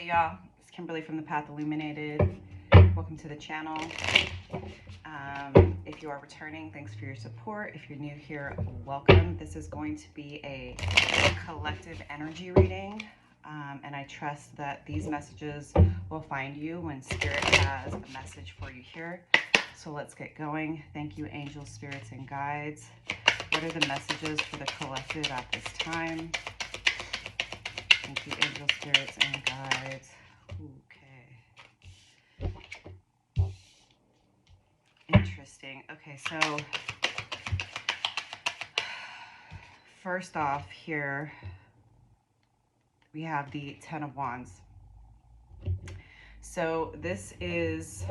Hey y'all, it's Kimberly from the Path Illuminated. Welcome to the channel. If you are returning, thanks for your support. If you're new here, welcome. This is going to be a collective energy reading, and I trust that these messages will find you when Spirit has a message for you here. So let's get going. Thank you, angels, spirits, and guides. What are the messages for the collective at this time? Thank you, angels, spirits, and guides. Okay. Interesting. Okay, so first off here, we have the Ten of Wands. So this is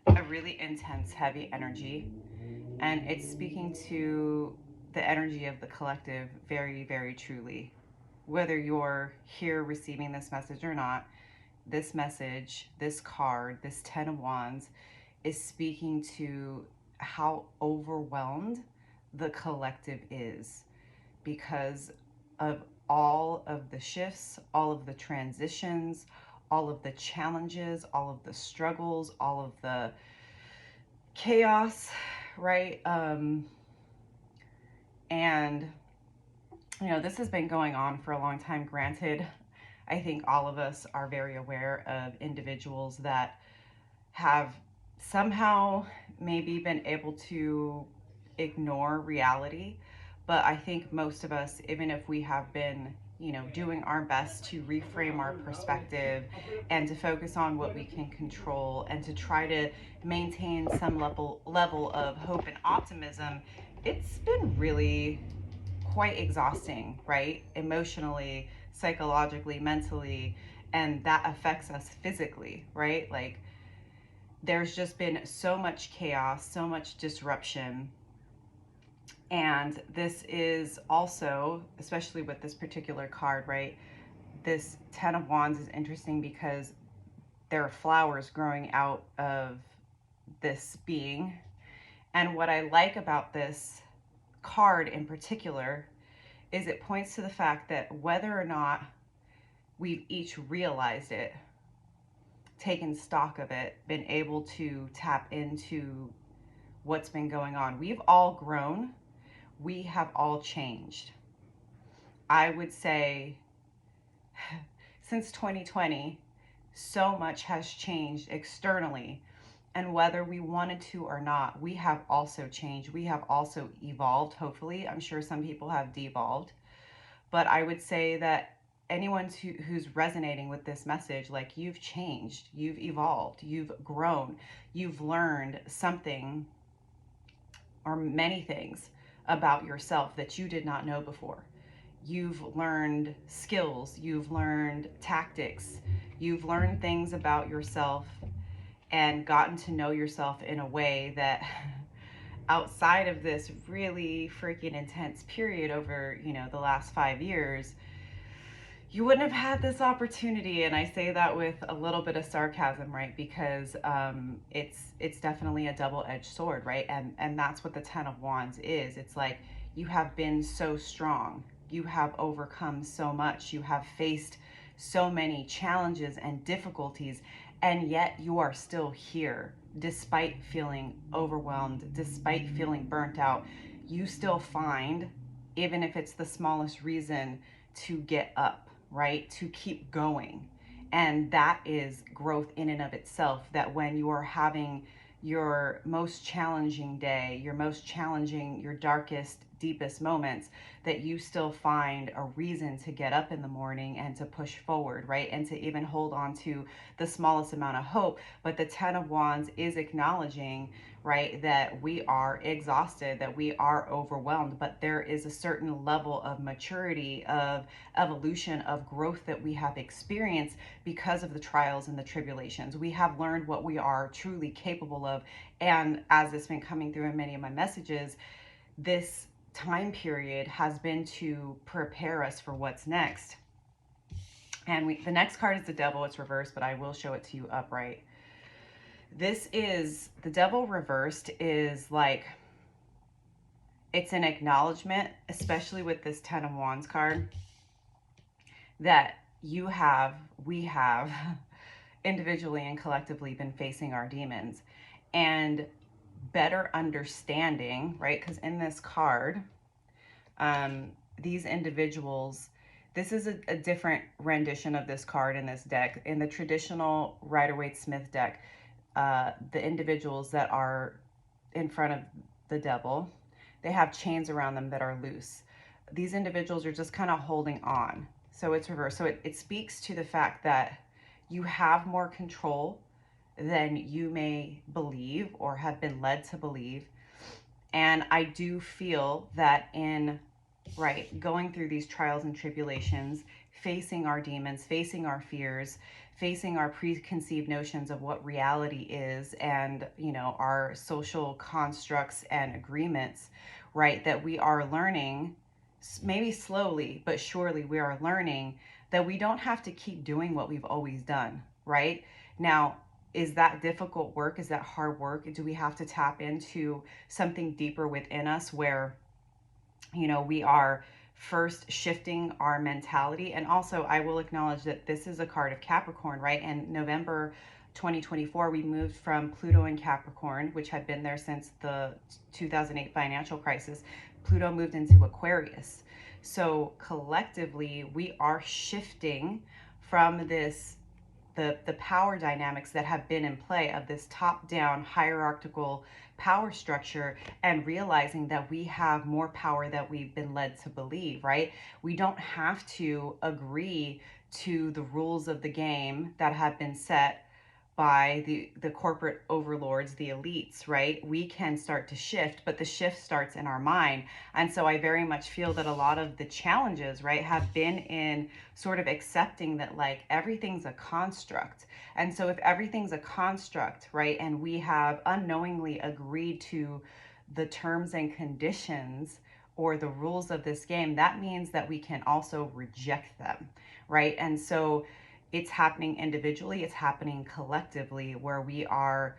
a really intense, heavy energy, and it's speaking to the energy of the collective very, very truly. Whether you're here receiving this message or not, this message, this card, this Ten of Wands is speaking to how overwhelmed the collective is because of all of the shifts, all of the transitions, all of the challenges, all of the struggles, all of the chaos, right? And you know, this has been going on for a long time. Granted, I think all of us are very aware of individuals that have somehow maybe been able to ignore reality. But I think most of us, even if we have been, you know, doing our best to reframe our perspective and to focus on what we can control and to try to maintain some level of hope and optimism, it's been really quite exhausting, right? Emotionally, psychologically, mentally, and that affects us physically, right? Like, there's just been so much chaos, so much disruption. And this is also, especially with this particular card, right? This Ten of Wands is interesting because there are flowers growing out of this being. And what I like about this card in particular is it points to the fact that whether or not we've each realized it, taken stock of it, been able to tap into what's been going on, we've all grown, we have all changed. I would say since 2020, so much has changed externally. And whether we wanted to or not, we have also changed. We have also evolved, hopefully. I'm sure some people have devolved. But I would say that anyone who's resonating with this message, like, you've changed, you've evolved, you've grown, you've learned something or many things about yourself that you did not know before. You've learned skills, you've learned tactics, you've learned things about yourself and gotten to know yourself in a way that outside of this really freaking intense period over, you know, the last 5 years, you wouldn't have had this opportunity. And I say that with a little bit of sarcasm, right? Because it's definitely a double-edged sword, right? And that's what the Ten of Wands is. It's like, you have been so strong, you have overcome so much, you have faced so many challenges and difficulties, and yet you are still here despite feeling overwhelmed, despite feeling burnt out. You still find, even if it's the smallest reason, to get up, right? To keep going. And that is growth in and of itself, that when you are having your most challenging day, your darkest, deepest moments, that you still find a reason to get up in the morning and to push forward, right? And to even hold on to the smallest amount of hope. But the Ten of Wands is acknowledging, right, that we are exhausted, that we are overwhelmed, but there is a certain level of maturity, of evolution, of growth that we have experienced because of the trials and the tribulations. We have learned what we are truly capable of. And as it's been coming through in many of my messages, this time period has been to prepare us for what's next. And the next card is the Devil. It's reversed, but I will show it to you upright. This is, the Devil reversed is like, it's an acknowledgement, especially with this Ten of Wands card, that you have we have individually and collectively been facing our demons, and better understanding, right? Because in this card, these individuals, this is a different rendition of this card in this deck. In the traditional Rider-Waite-Smith deck, the individuals that are in front of the devil, they have chains around them that are loose. These individuals are just kind of holding on. So it's reversed. So it speaks to the fact that you have more control than you may believe or have been led to believe. And I do feel that in, right, going through these trials and tribulations, facing our demons, facing our fears, facing our preconceived notions of what reality is, and, you know, our social constructs and agreements, right, that we are learning, maybe slowly but surely we are learning that we don't have to keep doing what we've always done, right? Now, is that difficult work? Is that hard work? Do we have to tap into something deeper within us where, you know, we are first shifting our mentality? And also, I will acknowledge that this is a card of Capricorn, right? And November 2024, we moved from Pluto in Capricorn, which had been there since the 2008 financial crisis. Pluto moved into Aquarius. So collectively, we are shifting from this, the power dynamics that have been in play of this top-down hierarchical power structure, and realizing that we have more power that we've been led to believe, right? We don't have to agree to the rules of the game that have been set by the corporate overlords, the elites, right? We can start to shift, but the shift starts in our mind. And so I very much feel that a lot of the challenges, right, have been in sort of accepting that, like, everything's a construct. And so if everything's a construct, right, and we have unknowingly agreed to the terms and conditions or the rules of this game, that means that we can also reject them, right? And so it's happening individually, it's happening collectively, where we are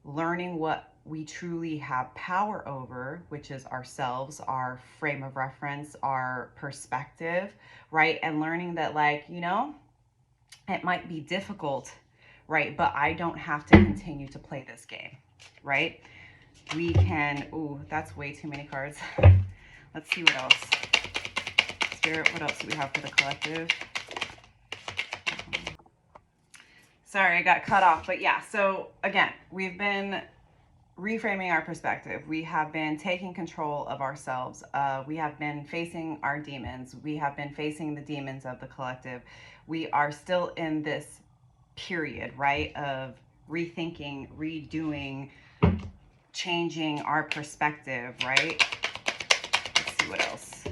learning what we truly have power over, which is ourselves, our frame of reference, our perspective, right? And learning that, like, you know, it might be difficult, right? But I don't have to continue to play this game, right? We can, ooh, that's way too many cards. Let's see what else. Spirit, what else do we have for the collective? Sorry, I got cut off, but yeah, so again, we've been reframing our perspective. We have been taking control of ourselves. We have been facing our demons. We have been facing the demons of the collective. We are still in this period, right, of rethinking, redoing, changing our perspective, right? Let's see what else.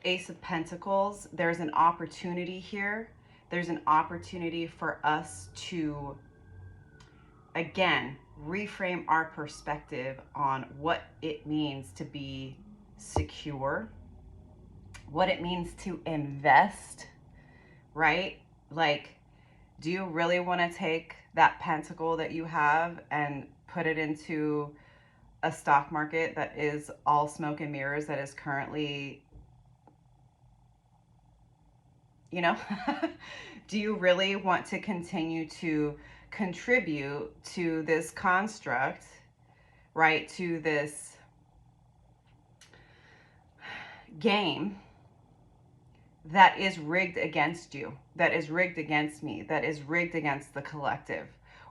Ace of Pentacles, there's an opportunity here. There's an opportunity for us to, again, reframe our perspective on what it means to be secure, what it means to invest, right? Like, do you really want to take that pentacle that you have and put it into a stock market that is all smoke and mirrors, that is currently, you know, do you really want to continue to contribute to this construct, right, to this game that is rigged against you, that is rigged against me, that is rigged against the collective?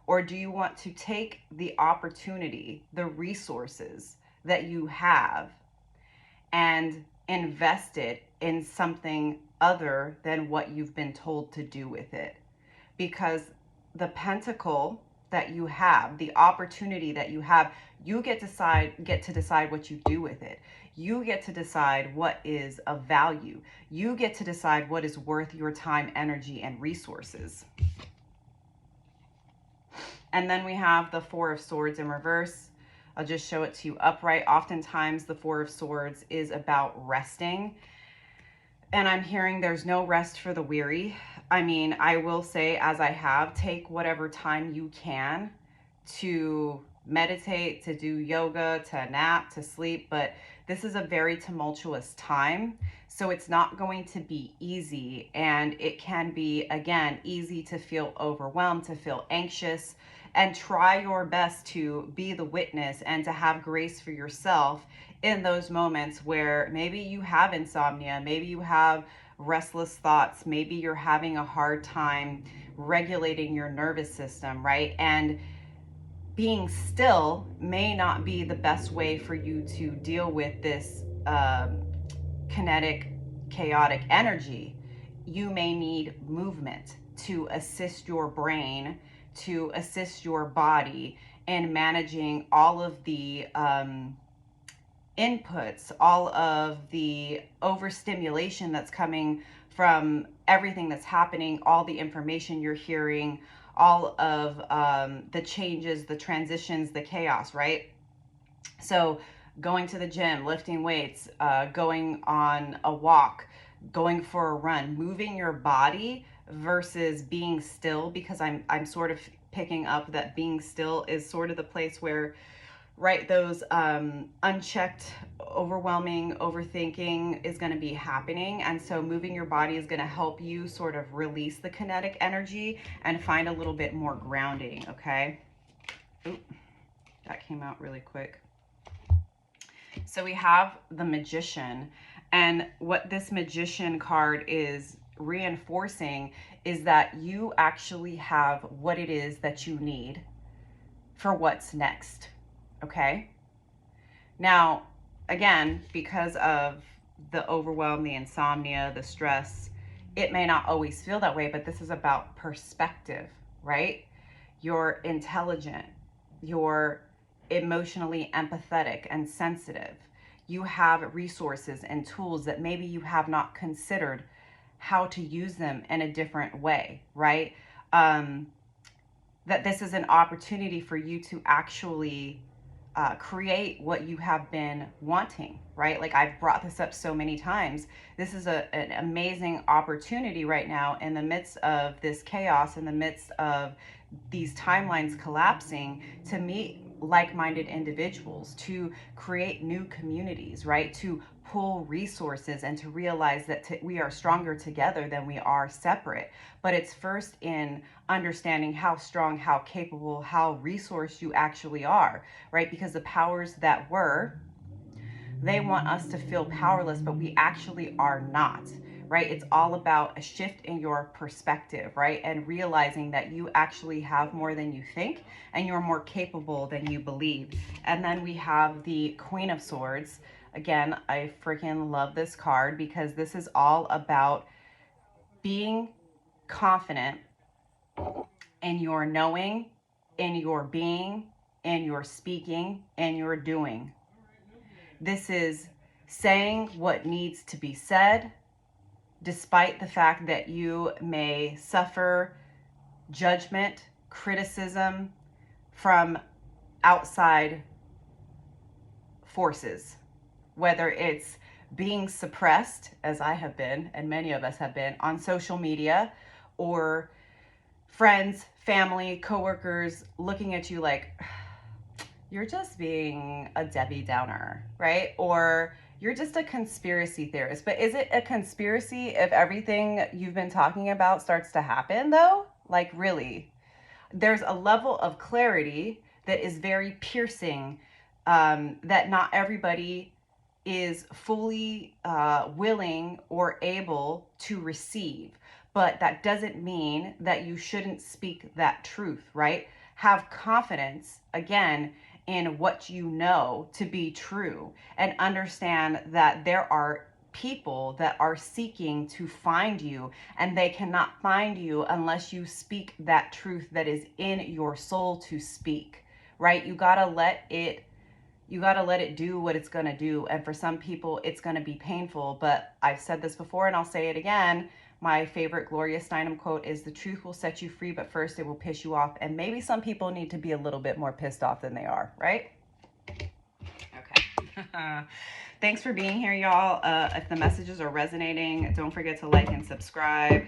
Or do you want to take the opportunity, the resources that you have, and invest it in something other than what you've been told to do with it? Because the pentacle that you have, the opportunity that you have, you get to decide what you do with it. You get to decide what is of value. You get to decide what is worth your time, energy, and resources. And then we have the Four of Swords in reverse. I'll just show it to you upright. Oftentimes the Four of Swords is about resting. And I'm hearing there's no rest for the weary. I mean, I will say, as I have, take whatever time you can to meditate, to do yoga, to nap, to sleep, but this is a very tumultuous time. So it's not going to be easy. And it can be, again, easy to feel overwhelmed, to feel anxious, and try your best to be the witness and to have grace for yourself in those moments where maybe you have insomnia, maybe you have restless thoughts, maybe you're having a hard time regulating your nervous system, right? And being still may not be the best way for you to deal with this kinetic, chaotic energy. You may need movement to assist your brain, to assist your body in managing all of the inputs, all of the overstimulation that's coming from everything that's happening, all the information you're hearing, all of the changes, the transitions, the chaos, right? So going to the gym, lifting weights, going on a walk, going for a run, moving your body versus being still, because I'm sort of picking up that being still is sort of the place where, right, those unchecked, overwhelming overthinking is going to be happening. And so moving your body is going to help you sort of release the kinetic energy and find a little bit more grounding. Okay. Oop, that came out really quick. So we have the Magician, and what this Magician card is reinforcing is that you actually have what it is that you need for what's next. Okay. Now, again, because of the overwhelm, the insomnia, the stress, it may not always feel that way, but this is about perspective, right? You're intelligent, you're emotionally empathetic and sensitive. You have resources and tools that maybe you have not considered how to use them in a different way, right? That this is an opportunity for you to actually create what you have been wanting, right? Like I've brought this up so many times. This is an amazing opportunity right now in the midst of this chaos, in the midst of these timelines collapsing, to meet like-minded individuals, to create new communities, right? To pull resources and to realize that we are stronger together than we are separate. But it's first in understanding how strong, how capable, how resourced you actually are, right? Because the powers that were, they want us to feel powerless, but we actually are not, right? It's all about a shift in your perspective, right? And realizing that you actually have more than you think and you're more capable than you believe. And then we have the Queen of Swords. Again, I freaking love this card because this is all about being confident in your knowing, in your being, in your speaking, in your doing. This is saying what needs to be said, despite the fact that you may suffer judgment, criticism from outside forces, whether it's being suppressed, as I have been, and many of us have been, on social media, or friends, family, coworkers looking at you like, you're just being a Debbie Downer, right? Or you're just a conspiracy theorist. But is it a conspiracy if everything you've been talking about starts to happen, though? Like, really? There's a level of clarity that is very piercing, that not everybody is fully willing or able to receive. But that doesn't mean that you shouldn't speak that truth, right? Have confidence, again, in what you know to be true, and understand that there are people that are seeking to find you, and they cannot find you unless you speak that truth that is in your soul to speak, right? You gotta let it do what it's going to do. And for some people, it's going to be painful. But I've said this before and I'll say it again. My favorite Gloria Steinem quote is, "The truth will set you free, but first it will piss you off." And maybe some people need to be a little bit more pissed off than they are, right? Okay. Thanks for being here, y'all. If the messages are resonating, don't forget to like and subscribe.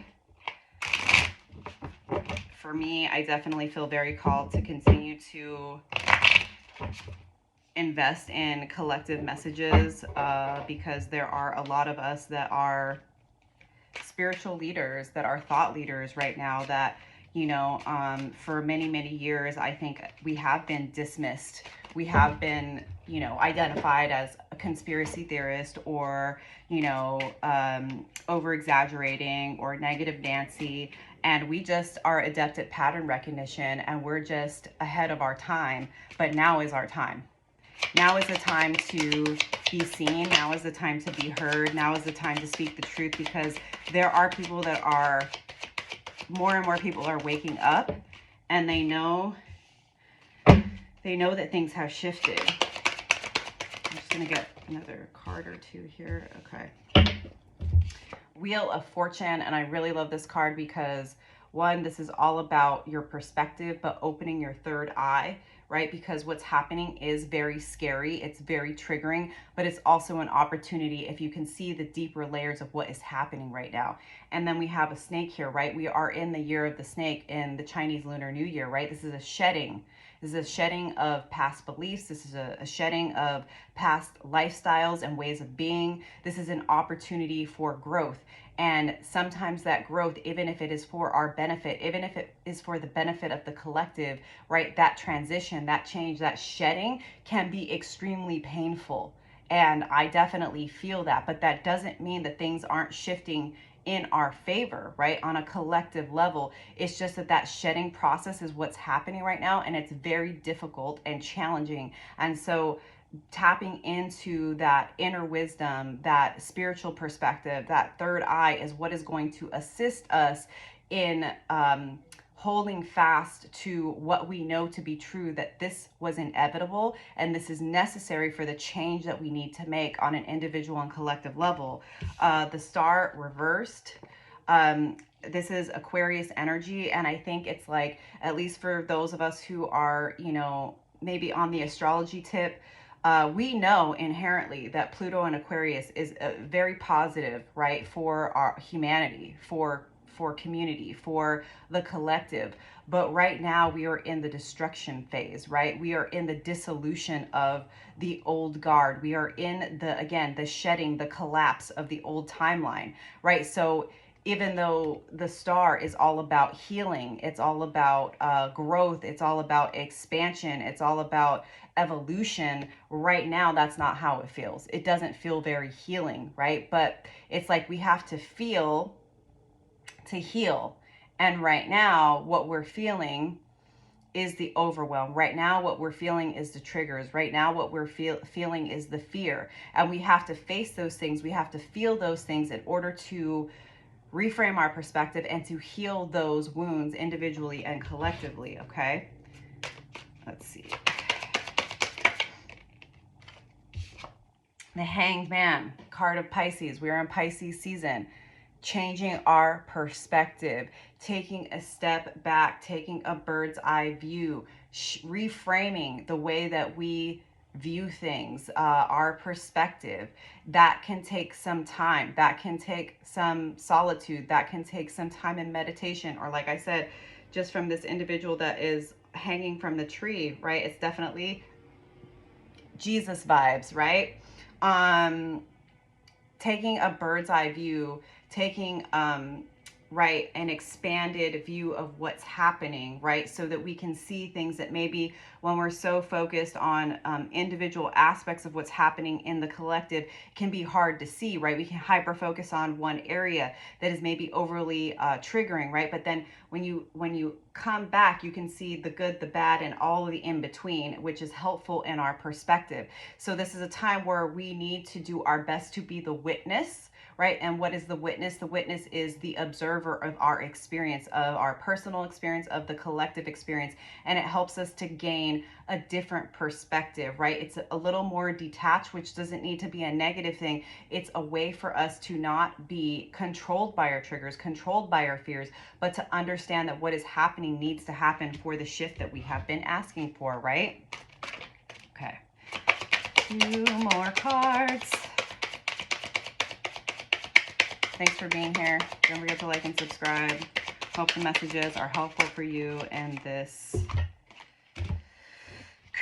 For me, I definitely feel very called to continue to invest in collective messages because there are a lot of us that are spiritual leaders, that are thought leaders right now that, for many, many years, I think we have been dismissed. We have been, identified as a conspiracy theorist or, over exaggerating or negative Nancy. And we just are adept at pattern recognition and we're just ahead of our time. But now is our time. Now is the time to be seen. Now is the time to be heard. Now is the time to speak the truth, because there are people that are, more and more people are waking up, and they know that things have shifted. I'm just going to get another card or two here. Okay. Wheel of Fortune, and I really love this card because, one, this is all about your perspective, but opening your third eye, right? Because what's happening is very scary. It's very triggering, but it's also an opportunity if you can see the deeper layers of what is happening right now. And then we have a snake here, right? We are in the year of the snake in the Chinese Lunar New Year, right? This is a shedding. This is a shedding of past beliefs. This is a shedding of past lifestyles and ways of being. This is an opportunity for growth. And sometimes that growth, even if it is for our benefit, even if it is for the benefit of the collective, right? That transition, that change, that shedding can be extremely painful. And I definitely feel that, but that doesn't mean that things aren't shifting in our favor, right? On a collective level. It's just that shedding process is what's happening right now, and it's very difficult and challenging. And so tapping into that inner wisdom, that spiritual perspective, that third eye is what is going to assist us in holding fast to what we know to be true, that this was inevitable and this is necessary for the change that we need to make on an individual and collective level. The star reversed. This is Aquarius energy, and I think it's like, at least for those of us who are, maybe on the astrology tip, we know inherently that Pluto and Aquarius is very positive, right, for our humanity, for community, for the collective. But right now we are in the destruction phase, right? We are in the dissolution of the old guard. We are in the shedding, the collapse of the old timeline, right? So even though the star is all about healing, it's all about growth, it's all about expansion, it's all about evolution, right now that's not how it feels. It doesn't feel very healing, right? But it's like we have to feel to heal. And right now what we're feeling is the overwhelm. Right now what we're feeling is the triggers. Right now what we're feeling is the fear. And we have to face those things. We have to feel those things in order to reframe our perspective and to heal those wounds individually and collectively, okay? Let's see. The Hanged Man, card of Pisces. We're in Pisces season. Changing our perspective, taking a step back, taking a bird's eye view, reframing the way that we view things, our perspective. That can take some time. That can take some solitude. That can take some time in meditation. Or like I said, just from this individual that is hanging from the tree, right? It's definitely Jesus vibes, right? Taking a bird's eye view, taking right, an expanded view of what's happening, right? So that we can see things that maybe when we're so focused on individual aspects of what's happening in the collective can be hard to see, right? We can hyper focus on one area that is maybe overly triggering, right? But then when you come back, you can see the good, the bad, and all of the in between, which is helpful in our perspective. So this is a time where we need to do our best to be the witness, right? And what is the witness? The witness is the observer of our experience, of our personal experience, of the collective experience. And it helps us to gain a different perspective, right? It's a little more detached, which doesn't need to be a negative thing. It's a way for us to not be controlled by our triggers, controlled by our fears, but to understand that what is happening needs to happen for the shift that we have been asking for, right? Okay. 2 more cards. Thanks for being here. Don't forget to like and subscribe. Hope the messages are helpful for you in this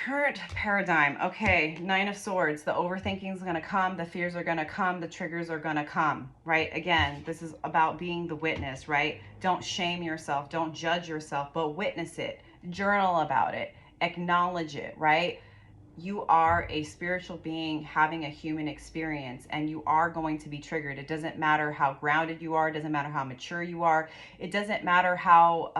current paradigm. Okay, Nine of Swords. The overthinking is going to come. The fears are going to come. The triggers are going to come, right? Again, this is about being the witness, right? Don't shame yourself. Don't judge yourself, but witness it. Journal about it. Acknowledge it, right? You are a spiritual being having a human experience, and you are going to be triggered. It doesn't matter how grounded you are. It doesn't matter how mature you are. It doesn't matter how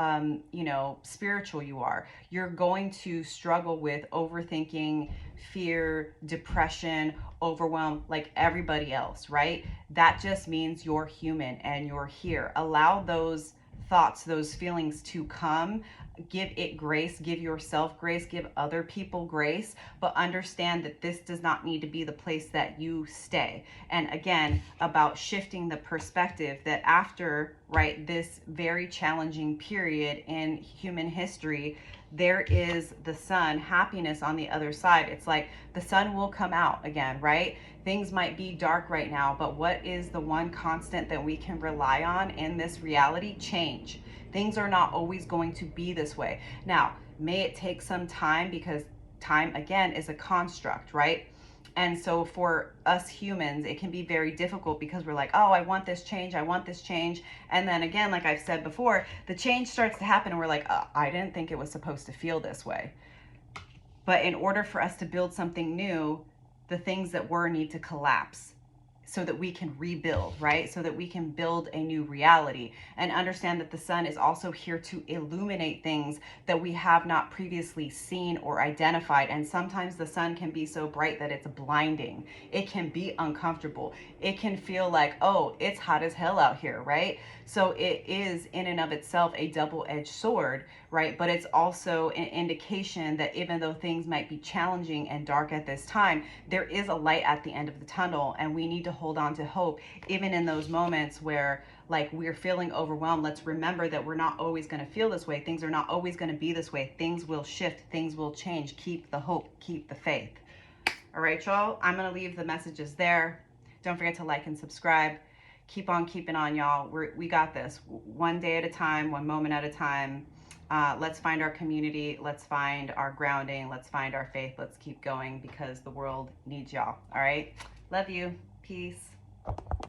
spiritual you are. You're going to struggle with overthinking, fear, depression, overwhelm, like everybody else, right? That just means you're human and you're here. Allow those thoughts, those feelings to come. Give it grace, give yourself grace, give other people grace, but understand that this does not need to be the place that you stay. And again, about shifting the perspective that after, right, this very challenging period in human history, there is the sun, happiness on the other side. It's like the sun will come out again, right? Things might be dark right now, but what is the one constant that we can rely on in this reality? Change. Things are not always going to be this way. Now, may it take some time, because time, again, is a construct, right? And so for us humans, it can be very difficult because we're like, oh, I want this change. I want this change. And then again, like I've said before, the change starts to happen and we're like, oh, I didn't think it was supposed to feel this way. But in order for us to build something new, the things that were need to collapse so that we can rebuild, right? So that we can build a new reality and understand that the sun is also here to illuminate things that we have not previously seen or identified. And sometimes the sun can be so bright that it's blinding. It can be uncomfortable. It can feel like, oh, it's hot as hell out here, right? So it is in and of itself a double-edged sword, right? But it's also an indication that even though things might be challenging and dark at this time, there is a light at the end of the tunnel, and we need to hold on to hope even in those moments where like we're feeling overwhelmed. Let's remember that we're not always going to feel this way. Things are not always going to be this way. Things will shift. Things will change. Keep the hope. Keep the faith. All right, y'all. I'm going to leave the messages there. Don't forget to like and subscribe. Keep on keeping on, y'all. We got this. One day at a time, one moment at a time. Let's find our community. Let's find our grounding. Let's find our faith. Let's keep going because the world needs y'all. All right. Love you. Peace.